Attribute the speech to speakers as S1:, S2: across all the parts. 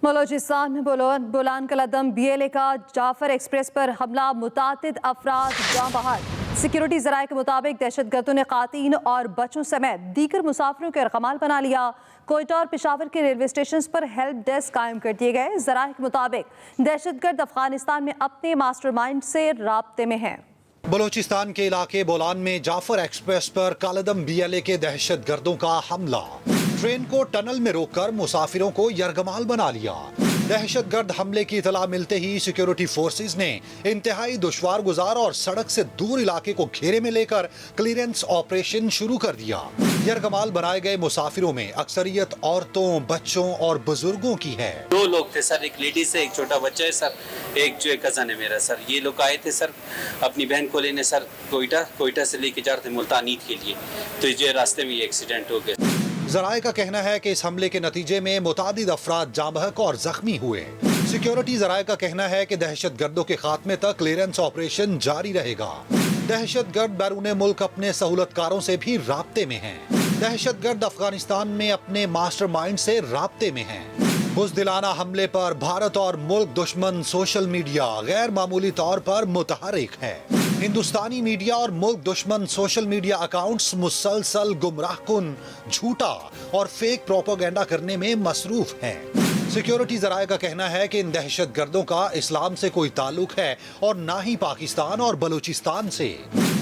S1: بلوچستان میں بولان کلادم BLA کا جعفر express پر حملہ، متعدد افراد جاں بحق۔ سیکیورٹی ذرائع کے مطابق دہشت گردوں نے خواتین اور بچوں سمیت دیگر مسافروں کے یرغمال بنا لیا۔ کوئٹہ اور پشاور کے ریلوے اسٹیشنز پر ہیلپ ڈیسک قائم کر دیے گئے۔ ذرائع کے مطابق دہشت گرد افغانستان میں اپنے ماسٹر مائنڈ سے رابطے میں ہیں۔
S2: بلوچستان کے علاقے بولان میں جعفر ایکسپریس پر کالعدم BLA کے دہشت گردوں کا حملہ، ٹرین کو ٹنل میں روک کر مسافروں کو یرغمال بنا لیا۔ دہشت گرد حملے کی اطلاع ملتے ہی سیکیورٹی فورسز نے انتہائی دشوار گزار اور سڑک سے دور علاقے کو گھیرے میں لے کر کلیئرنس آپریشن شروع کر دیا۔ یرغمال بنائے گئے مسافروں میں اکثریت عورتوں، بچوں اور بزرگوں کی ہے۔
S3: 2 لوگ تھے سر، ایک لیڈیز ہے، ایک چھوٹا بچہ ہے سر، ایک جو کزن ہے میرا سر۔ یہ لوگ آئے تھے سر اپنی بہن کو لینے سر کوئٹہ سے لے کے جا رہے تھے ملتان عید کے لیے، تو یہ راستے میں یہ ایکسیڈنٹ ہو گیا۔
S2: ذرائع کا کہنا ہے کہ اس حملے کے نتیجے میں متعدد افراد جاں بحق اور زخمی ہوئے۔ سیکیورٹی ذرائع کا کہنا ہے کہ دہشت گردوں کے خاتمے تک کلیئرنس آپریشن جاری رہے گا۔ دہشت گرد بیرون ملک اپنے سہولت کاروں سے بھی رابطے میں ہیں۔ دہشت گرد افغانستان میں اپنے ماسٹر مائنڈ سے رابطے میں ہیں۔ بزدلانہ حملے پر بھارت اور ملک دشمن سوشل میڈیا غیر معمولی طور پر متحرک ہے۔ ہندوستانی میڈیا اور ملک دشمن سوشل میڈیا اکاؤنٹس مسلسل گمراہ کن، جھوٹا اور فیک پروپیگنڈا کرنے میں مصروف ہیں۔ سیکیورٹی ذرائع کا کہنا ہے کہ ان دہشت گردوں کا اسلام سے کوئی تعلق ہے اور نہ ہی پاکستان اور بلوچستان سے۔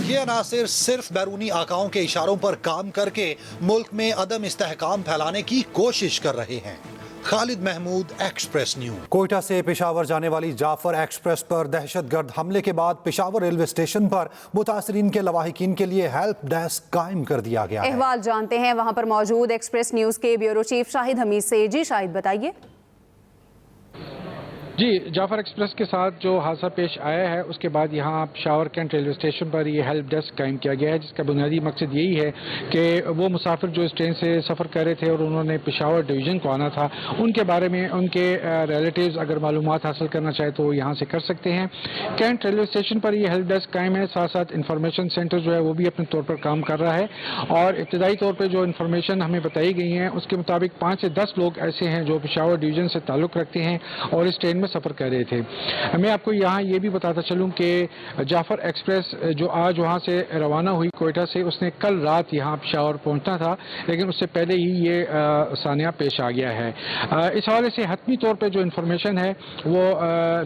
S2: یہ عناصر صرف بیرونی آقاؤں کے اشاروں پر کام کر کے ملک میں عدم استحکام پھیلانے کی کوشش کر رہے ہیں۔ خالد محمود، ایکسپریس نیوز۔ کوئٹہ سے پشاور جانے والی جعفر ایکسپریس پر دہشت گرد حملے کے بعد پشاور ریلوے اسٹیشن پر متاثرین کے لواحقین کے لیے ہیلپ ڈیسک قائم کر دیا گیا ہے۔
S1: احوال جانتے ہیں وہاں پر موجود ایکسپریس نیوز کے بیورو چیف شاہد حمید سے۔ جی شاہد بتائیے۔
S4: جی، جعفر ایکسپریس کے ساتھ جو حادثہ پیش آیا ہے اس کے بعد یہاں پشاور کینٹ ریلوے اسٹیشن پر یہ ہیلپ ڈیسک قائم کیا گیا ہے، جس کا بنیادی مقصد یہی ہے کہ وہ مسافر جو اس ٹرین سے سفر کر رہے تھے اور انہوں نے پشاور ڈویژن کو آنا تھا، ان کے بارے میں ان کے ریلیٹیوز اگر معلومات حاصل کرنا چاہے تو یہاں سے کر سکتے ہیں۔ کینٹ ریلوے اسٹیشن پر یہ ہیلپ ڈیسک قائم ہے، ساتھ ساتھ انفارمیشن سینٹر جو ہے وہ بھی اپنے طور پر کام کر رہا ہے، اور ابتدائی طور پہ جو انفارمیشن ہمیں بتائی گئی ہیں اس کے مطابق 5 سے 10 لوگ ایسے ہیں جو پشاور ڈویژن سے تعلق رکھتے ہیں اور اس ٹرین میں سفر کر رہے تھے۔ میں آپ کو یہاں یہ بھی بتاتا چلوں کہ جعفر ایکسپریس جو آج وہاں سے روانہ ہوئی کوئٹہ سے، اس نے کل رات یہاں پشاور پہنچنا تھا، لیکن اس سے پہلے ہی یہ سانحہ پیش آ گیا ہے۔ اس حوالے سے حتمی طور پہ جو انفارمیشن ہے وہ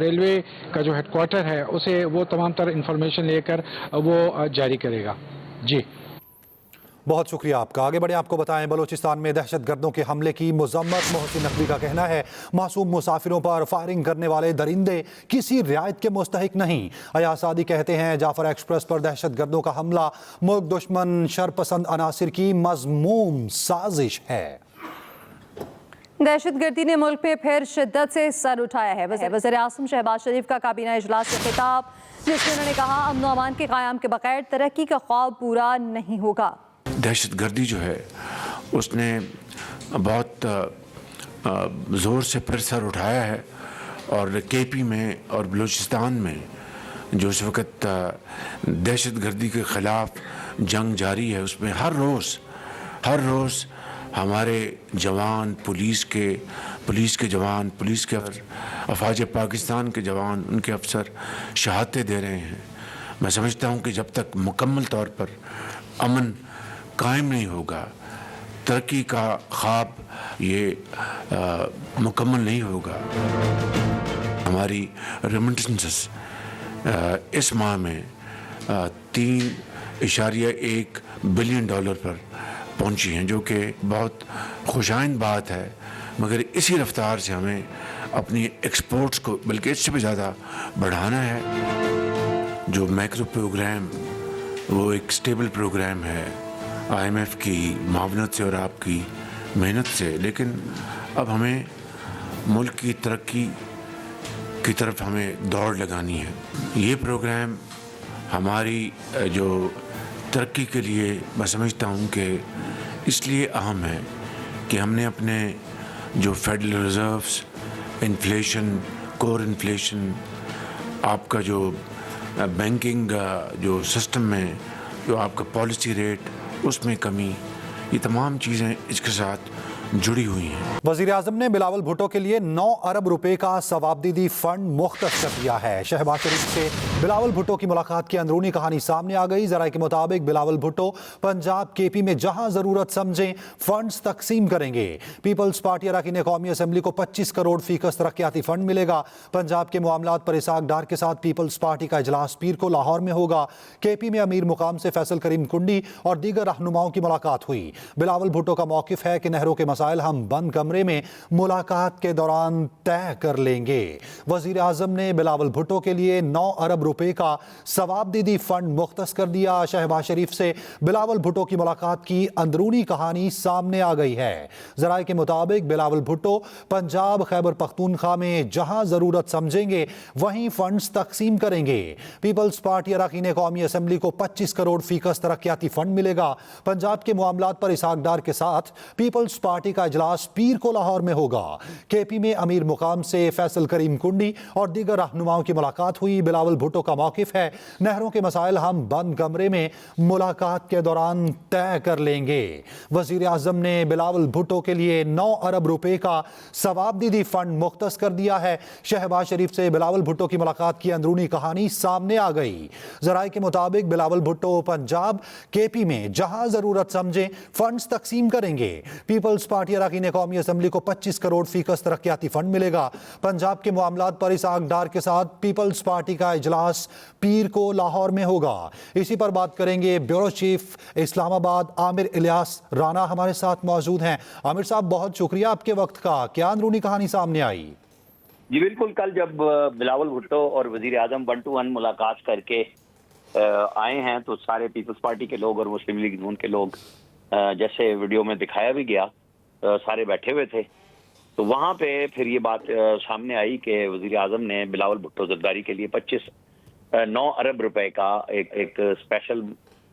S4: ریلوے کا جو ہیڈ کوارٹر ہے اسے وہ تمام تر انفارمیشن لے کر وہ جاری کرے گا۔ جی
S2: بہت شکریہ آپ کا۔ آگے بڑھیں، آپ کو بتائیں بلوچستان میں دہشت گردوں کے حملے کی مذمت۔ محسن نقوی کا کہنا ہے معصوم مسافروں پر فائرنگ کرنے والے درندے کسی رعایت کے مستحق نہیں۔ ایاز سعدی کہتے ہیں جعفر ایکسپریس پر دہشت گردوں کا حملہ ملک دشمن شرپسند عناصر کی مذموم سازش ہے۔
S1: دہشت گردی نے ملک میں پھر شدت سے سر اٹھایا ہے۔ وزیر اعظم شہباز شریف کا کابینہ اجلاس سے خطاب، جس میں انہوں نے کہا امن و امان کے قیام کے بغیر ترقی کا خواب پورا نہیں ہوگا۔
S5: دہشت گردی جو ہے اس نے بہت زور سے پھر سر اٹھایا ہے، اور KP میں اور بلوچستان میں جو اس وقت دہشت گردی کے خلاف جنگ جاری ہے، اس میں ہر روز ہمارے جوان، پولیس کے جوان، پولیس کے افواج پاکستان کے جوان، ان کے افسر شہادتیں دے رہے ہیں۔ میں سمجھتا ہوں کہ جب تک مکمل طور پر امن قائم نہیں ہوگا، ترقی کا خواب یہ مکمل نہیں ہوگا۔ ہماری ریمیٹنسز اس ماہ میں $3.1 بلین پر پہنچی ہیں، جو کہ بہت خوشائند بات ہے، مگر اسی رفتار سے ہمیں اپنی ایکسپورٹس کو بلکہ اس سے بھی زیادہ بڑھانا ہے۔ جو میکرو پروگرام وہ ایک سٹیبل پروگرام ہے IMF کی معاونت سے اور آپ کی محنت سے، لیکن اب ہمیں ملک کی ترقی کی طرف ہمیں دوڑ لگانی ہے۔ یہ پروگرام ہماری جو ترقی کے لیے میں سمجھتا ہوں کہ اس لیے اہم ہے کہ ہم نے اپنے جو federal reserves, inflation, core inflation, آپ کا جو بینکنگ جو سسٹم میں جو آپ کا پالیسی ریٹ اس میں کمی، یہ تمام چیزیں اس کے ساتھ जुड़ी हुई हैं।
S2: वजीर आजम ने बिलावल भुट्टो के लिए 9 अरब रुपए का सवाबदीदी फंड मुख्तस कर दिया है। शहबाज शरीफ से बिलावल भुट्टो की मुलाकात की अंदरूनी कहानी सामने आ गई। जराये के मुताबिक बिलावल भुट्टो पंजाब केपी में जहां जरूरत समझें फंड्स तकसीम करेंगे। पीपल्स पार्टी अरकान कौमी असम्बली को 25 करोड़ फीकस तरक्याती फंड मिलेगा। पंजाब के मामलात पर इसहाक डार के साथ पीपल्स पार्टी का इजलास पीर को लाहौर में होगा। केपी में अमीर मुकाम से फैसल करीम कुंडी और दीगर रहनुमाओं की मुलाकात हुई। बिलावल भुट्टो का मौकिफ है कि नहरों के मसाइल हम बंद कमरे में मुलाकात के दौरान तय कर लेंगे। वजीर आजम ने बिलावल भुट्टो के लिए 9 अरब रुपए का सवाबदीदी फंड मुख्तस कर दिया। शहबाज शरीफ से बिलावल भुट्टो की मुलाकात की अंदरूनी कहानी सामने आ गई है। जराये के मुताबिक बिलावल भुट्टो पंजाब खैबर पख्तूनख्वा में जहां जरूरत समझेंगे वहीं फंड्स तकसीम करेंगे। पीपल्स पार्टी अरकान कौमी असम्बली को 25 करोड़ फीकस तरक्याती फंड मिलेगा। पंजाब के मामलात पर इसहाक डार के साथ पीपल्स पार्टी का इजलास पीर को लाहौर में होगा। केपी में अमीर मुकाम से फैसल करीम कुंडी और दीगर रहनुमाओं की मुलाकात हुई। बिलावल भुट्टो का मौकिफ है नहरों के मसाइल हम बंद कमरे में मुलाकात के दौरान तय कर लेंगे। वजीर आजम ने बिलावल भुट्टो के लिए 9 अरब रुपए का सवाबदीदी फंड मुख्तस कर दिया है। शहबाज शरीफ से बिलावल भुट्टो की मुलाकात की अंदरूनी कहानी सामने आ गई। जराये के मुताबिक बिलावल भुट्टो पंजाब केपी में जहां जरूरत समझे फंड्स तकसीम करेंगे। पीपल्स पार्टी अरकान कौमी असम्बली को 25 करोड़ फीकस तरक्याती फंड मिलेगा। पंजाब के मामलात पर इसहाक डार के साथ पीपल्स पार्टी का इजलास पीर को लाहौर में होगा। इसी पर बात करेंगे। ब्यूरो चीफ इस्लामाबाद आमिर इलियास राना हमारे साथ मौजूद हैं। आमिर साहब, बहुत शुक्रिया आपके वक्त का। क्या अंदरूनी कहानी सामने आई?
S6: जी बिल्कुल, कल जब बिलावल भुट्टो और वजीर आजम 1-to-1 मुलाकात करके आए हैं तो सारे पीपल्स पार्टी के लोग और मुस्लिम लीग नून के लोग, जैसे वीडियो में दिखाया भी गया, सारे बैठे हुए थे। तो वहाँ पे फिर ये बात सामने आई कि वजीर आजम ने बिलावल भुट्टो जरदारी के लिए 9 अरब रुपए का एक स्पेशल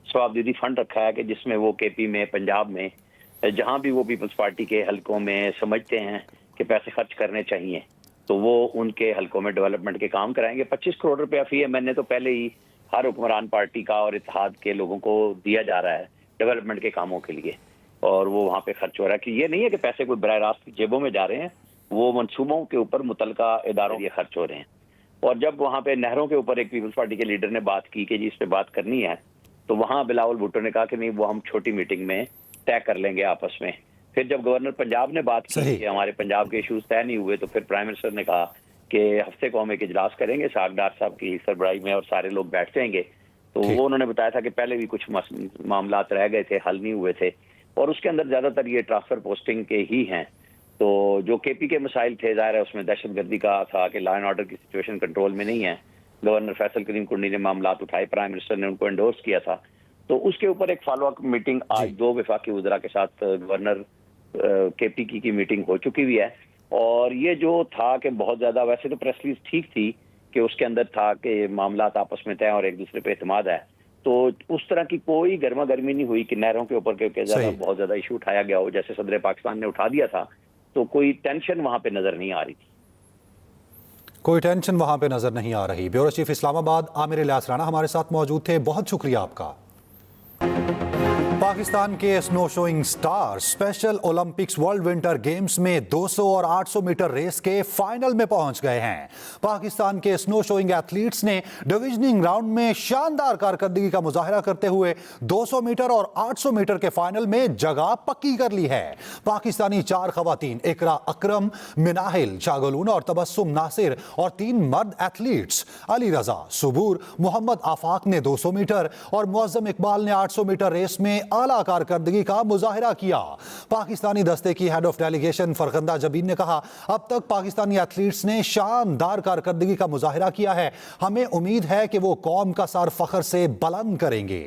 S6: सवाबदीदी फंड रखा है कि जिसमें वो केपी में, पंजाब में, जहाँ भी वो पीपल्स पार्टी के हलकों में समझते हैं कि पैसे खर्च करने चाहिए तो वो उनके हलकों में डेवलपमेंट के काम कराएंगे। 25 करोड़ रुपया फी है। मैंने तो पहले ही हर हुक्मरान पार्टी का और इत्तेहाद के लोगों को दिया जा रहा है डेवलपमेंट के कामों के लिए, और वो वहाँ पे खर्च हो रहा है। कि ये नहीं है कि पैसे कोई बराह रास्त जेबों में जा रहे हैं, वो मंसूबों के ऊपर मुतलका इदारों ये खर्च हो रहे हैं। और जब वहाँ पे नहरों के ऊपर एक पीपल्स पार्टी के लीडर ने बात की कि जी इस पे बात करनी है, तो वहाँ बिलावल भुट्टो ने कहा कि नहीं, वो हम छोटी मीटिंग में तय कर लेंगे आपस में। फिर जब गवर्नर पंजाब ने बात की कि हमारे पंजाब के इश्यूज तय नहीं हुए, तो फिर प्राइम मिनिस्टर ने कहा कि हफ्ते को हम एक इजलास करेंगे इसहाक डार साहब की सरबराही में और सारे लोग बैठ जाएंगे। तो वो उन्होंने बताया था कि पहले भी कुछ मामलात रह गए थे, हल नहीं हुए थे, और उसके अंदर ज्यादातर ये ट्रांसफर पोस्टिंग के ही हैं। तो जो केपी के मसाइल थे, जाहिर है उसमें दहशतगर्दी का था कि लॉ एंड ऑर्डर की सिचुएशन कंट्रोल में नहीं है। गवर्नर फैसल करीम कुंडी ने मामलात उठाए, प्राइम मिनिस्टर ने उनको एंडोर्स किया था। तो उसके ऊपर एक फॉलो अप मीटिंग आज 2 वफाकी वज़रा के साथ गवर्नर केपी की मीटिंग हो चुकी हुई है। और ये जो था कि बहुत ज्यादा, वैसे तो प्रेस रिलीज ठीक थी कि उसके अंदर था कि मामलात आपस में तय और एक दूसरे पे एतमाद है, तो उस तरह की कोई गर्मा गर्मी नहीं हुई कि नहरों के ऊपर बहुत ज्यादा इशू उठाया गया हो, जैसे सदर पाकिस्तान ने उठा दिया था। तो कोई टेंशन वहां पे नजर नहीं आ रही थी।
S2: कोई टेंशन वहां पे नजर नहीं आ रही। ब्यूरो चीफ इस्लामाबाद आमिर इलियास राना हमारे साथ मौजूद थे। बहुत शुक्रिया आपका। पाकिस्तान के snow showing star special Olympics world winter games में 200 और 800 मीटर रेस के फाइनल में पहुंच गए हैं। पाकिस्तान के स्नो शोइंग एथलीट्स ने डिविजनिंग राउंड में शानदार कारकर्दगी का मुजाहरा करते हुए 200 मीटर और 800 मीटर के फाइनल में जगह पक्की कर ली है। पाकिस्तानी 4 खवातीन इकरा अकरम, मिनाहिल शागलून और तबस्सुम नासिर और 3 मर्द एथलीट्स अली रजा, सुबूर, मोहम्मद आफाक ने 200 मीटर और मुअज्जम इकबाल ने 800 मीटर रेस में आला कारकर्दगी का मुजाहिरा किया। पाकिस्तानी दस्ते की head of delegation Farkhanda Jabeen ने कहा, अब तक पाकिस्तानी एथलीट्स ने शानदार कारकर्दगी का मुजाहिरा किया है। हमें उम्मीद है कि वो कौम का सर फख्र से बुलंद करेंगे।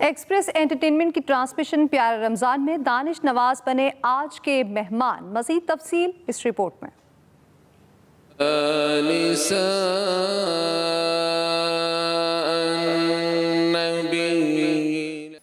S1: एक्सप्रेस एंटरटेनमेंट की ट्रांसमिशन प्यारे रमजान में दानिश नवाज बने आज के मेहमान। मजीद तफसील इस रिपोर्ट में।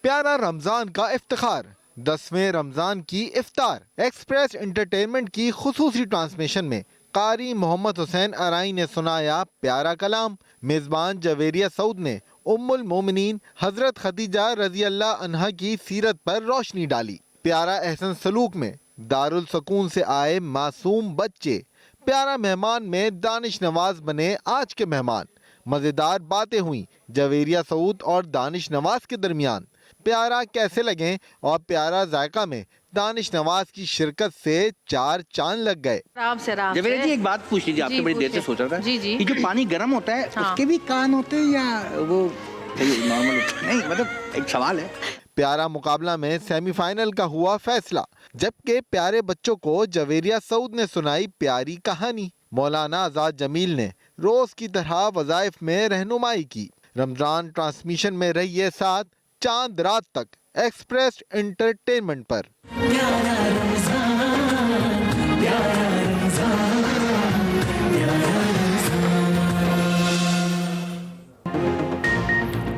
S7: प्यारा रमजान का इफ्तिखार, 10वें रमजान की इफ्तार। एक्सप्रेस एंटरटेनमेंट की खुसूसी ट्रांसमिशन में कारी मोहम्मद हुसैन अराई ने सुनाया प्यारा कलाम। मेजबान जवेरिया सऊद ने उम्मुल मोमिनीन हजरत खदीजा रजी अल्लाह अन्हा की सीरत पर रोशनी डाली। प्यारा एहसन सलूक में दारुल सकून से आए मासूम बच्चे। प्यारा मेहमान में दानिश नवाज बने आज के मेहमान। मज़ेदार बातें हुई जवेरिया सऊद और दानिश नवाज के दरमियान। प्यारा कैसे लगे और प्यारा जायका में दानिश नवाज की शिरकत से 4 चांद लग गए।
S8: जवेरिया जी एक बात पूछ लीजिए, आपसे बड़ी देर से सोच रहा था।
S9: जी जी।
S8: ये जो पानी गर्म होता है उसके भी कान होते हैं या वो नॉर्मल? नहीं, मतलब एक सवाल है।
S7: प्यारा मुकाबला में सेमीफाइनल का हुआ फैसला, जबकि प्यारे बच्चों को जवेरिया सऊद ने सुनाई प्यारी कहानी। मौलाना आजाद जमील ने रोज की तरह वज़ाइफ में रहनुमाई की। रमजान ट्रांसमिशन में रहिए साथ चांद रात तक एक्सप्रेस एंटरटेनमेंट पर।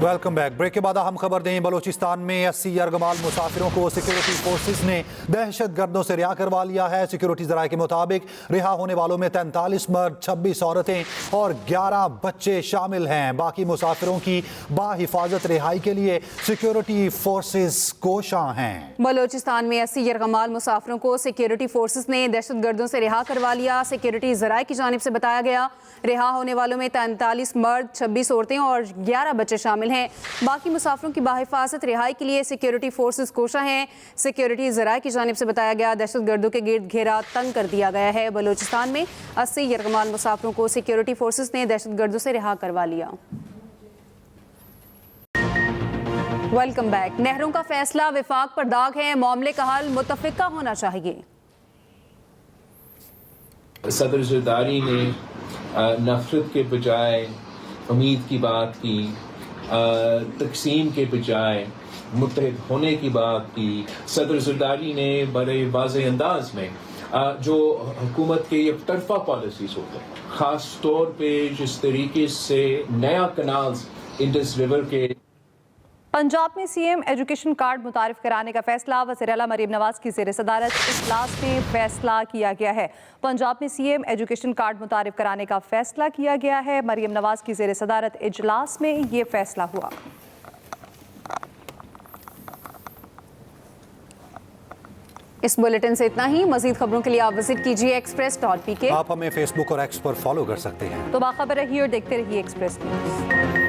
S2: Welcome back. ब्रेक के बाद हम खबर दें, बलूचिस्तान में 80 यरगमाल मुसाफिरों को सिक्योरिटी फोर्सेस ने दहशत गर्दों से रिहा करवा लिया है। सिक्योरिटी जराये के मुताबिक रिहा होने वालों में 43 मर्द, 26 औरतें और 11 बच्चे शामिल हैं। बाकी मुसाफिरों की बाहिफाजत रिहाई के लिए सिक्योरिटी फोर्सेस कोशां हैं।
S1: बलूचिस्तान में 80 यरगमाल मुसाफिरों को सिक्योरिटी फोर्सेस ने दहशत गर्दों से रिहा करवा लिया। सिक्योरिटी जराये की जानिब से बताया गया, रिहा होने वालों में 43 मर्द, 26 औरतें और 11 बच्चे शामिल हैं। बाकी मुसाफिरों की बाहिफाजत रिहाई के लिए सिक्योरिटी फोर्सेस कोशां हैं। सिक्योरिटी जराये की जानिब से बताया गया, दहशत गर्दों के गिर्द घेरा तंग कर दिया गया है। बलूचिस्तान में 80 यरगमाल मुसाफिरों को सिक्योरिटी फोर्सेस ने दहशत गर्दों से रिहा करवा लिया। Welcome back. नहरों का फैसला विफाक पर दाग है, मामले का हल मुत्तफिका होना चाहिए।
S10: सदर ज़रदारी ने नफरत के बजाय उम्मीद की बात की, तकसीम के बजाय मुत्तहिद होने की बात की। सदर ज़रदारी ने बड़े वाज़ेह अंदाज में जो हुकूमत के एक तरफा पॉलिसीज़ होते हैं, ख़ास तौर पे जिस तरीके से नया कनाल्स इंडस रिवर के।
S1: पंजाब में सीएम एजुकेशन कार्ड मुतारिफ कराने का फैसला वज़ीर आला मरीम नवाज की ज़ेर सदारत इजलास में फैसला किया गया है। पंजाब में सीएम एजुकेशन कार्ड मुतारिफ कराने का फैसला किया गया है। मरीम नवाज की ज़ेर सदारत इजलास में ये फैसला हुआ। इस बुलेटिन से इतना ही। मजीद खबरों के लिए आप विजिट कीजिए express.pk।
S2: आप हमें फेसबुक और एक्स पर फॉलो कर सकते हैं।
S1: तो बाखबर रहिए और देखते रहिए एक्सप्रेस न्यूज़।